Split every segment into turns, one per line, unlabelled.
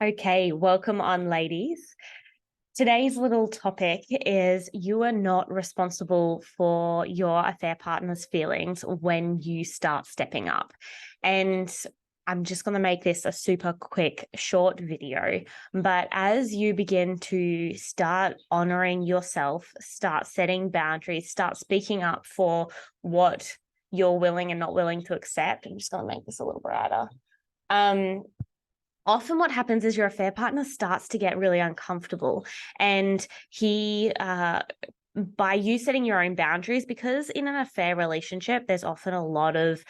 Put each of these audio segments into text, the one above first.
Okay, welcome on, ladies. Today's little topic is you are not responsible for your affair partner's feelings when you start stepping up. And I'm just going to make this a super quick, short video. But as you begin to start honoring yourself, start setting boundaries, start speaking up for what you're willing and not willing to accept, I'm just going to make this a little brighter. Often what happens is your affair partner starts to get really uncomfortable, and by you setting your own boundaries, because in an affair relationship there's often a lot of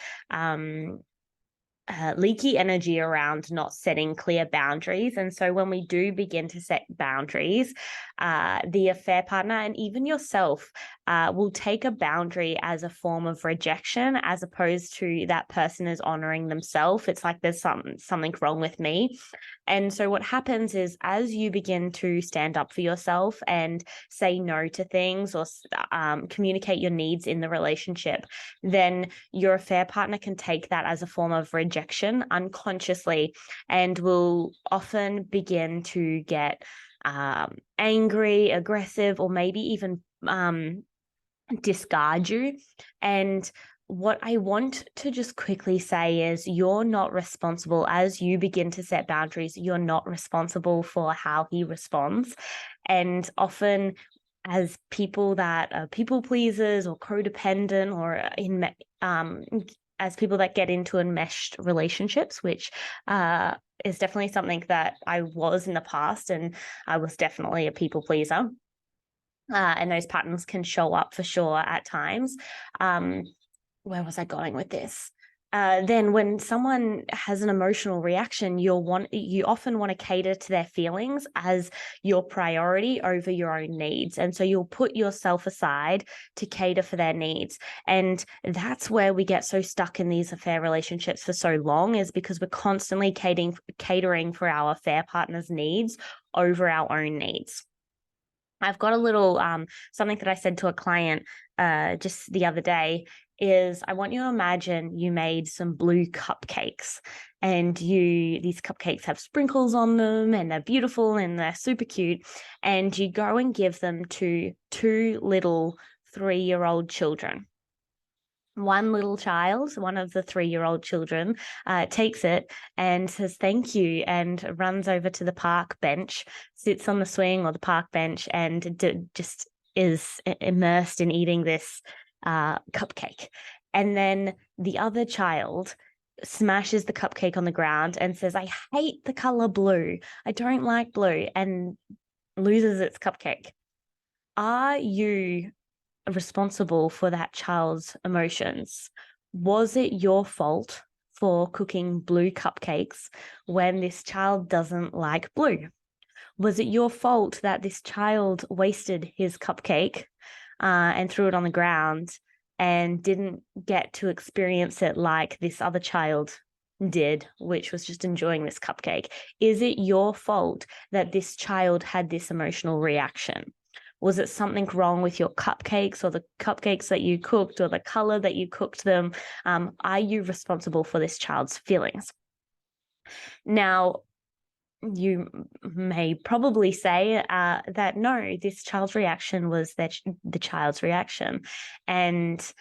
leaky energy around not setting clear boundaries. And so when we do begin to set boundaries, the affair partner and even yourself will take a boundary as a form of rejection, as opposed to that person is honoring themselves. It's like there's something wrong with me. And so what happens is, as you begin to stand up for yourself and say no to things, or communicate your needs in the relationship, then your affair partner can take that as a form of rejection unconsciously, and will often begin to get angry, aggressive, or maybe even discard you. And what I want to just quickly say is, you're not responsible. As you begin to set boundaries, you're not responsible for how he responds. And often, as people that are people pleasers or codependent, or as people that get into enmeshed relationships, which is definitely something that I was in the past, and I was definitely a people pleaser. And those patterns can show up for sure at times. Where was I going with this? Then when someone has an emotional reaction, you often want to cater to their feelings as your priority over your own needs. And so you'll put yourself aside to cater for their needs. And that's where we get so stuck in these affair relationships for so long, is because we're constantly catering for our affair partner's needs over our own needs. I've got a little something that I said to a client just the other day is, I want you to imagine you made some blue cupcakes, and these cupcakes have sprinkles on them, and they're beautiful and they're super cute, and you go and give them to two little 3-year-old children. One little child, one of the 3-year-old children, takes it and says thank you, and runs over to the park bench, sits on the swing or the park bench, and just is immersed in eating this cupcake. And then the other child smashes the cupcake on the ground and says, I hate the color blue. I don't like blue, and loses its cupcake. Are you responsible for that child's emotions? Was it your fault for cooking blue cupcakes when this child doesn't like blue? Was it your fault that this child wasted his cupcake and threw it on the ground and didn't get to experience it like this other child did, which was just enjoying this cupcake? Is it your fault that this child had this emotional reaction? Was it something wrong with your cupcakes, or the cupcakes that you cooked, or the color that you cooked them? Are you responsible for this child's feelings? Now, you may probably say that no, this child's reaction was the child's reaction, and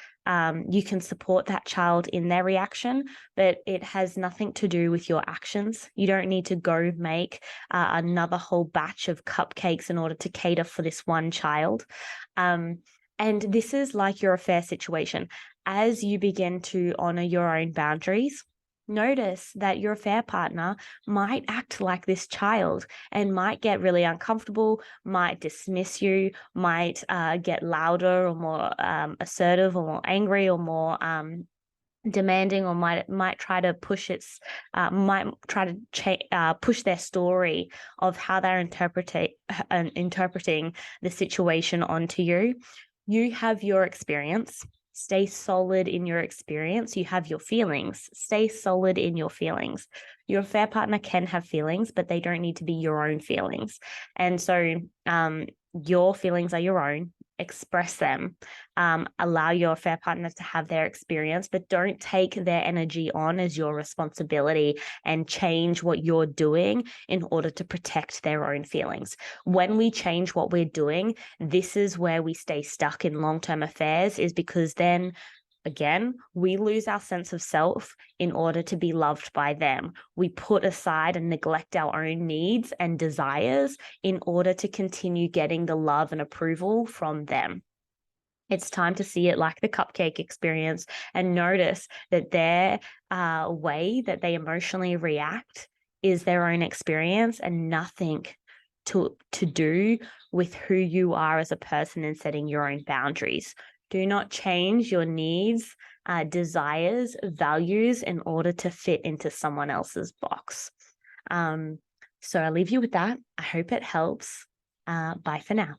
you can support that child in their reaction, but it has nothing to do with your actions. You don't need to go make another whole batch of cupcakes in order to cater for this one child. And this is like your affair situation. As you begin to honor your own boundaries, notice that your affair partner might act like this child and might get really uncomfortable, might dismiss you, might get louder or more assertive, or more angry, or more demanding, or might try to push push their story of how they're interpreting the situation onto you. You have your experience. Stay solid in your experience. You have your feelings. Stay solid in your feelings. Your affair partner can have feelings, but they don't need to be your own feelings. And so your feelings are your own. express them, allow your affair partner to have their experience, but don't take their energy on as your responsibility and change what you're doing in order to protect their own feelings. When we change what we're doing, this is where we stay stuck in long-term affairs, is because then again, we lose our sense of self in order to be loved by them. We put aside and neglect our own needs and desires in order to continue getting the love and approval from them. It's time to see it like the cupcake experience and notice that their way that they emotionally react is their own experience and nothing to do with who you are as a person and setting your own boundaries. Do not change your needs, desires, values in order to fit into someone else's box. So I'll leave you with that. I hope it helps. Bye for now.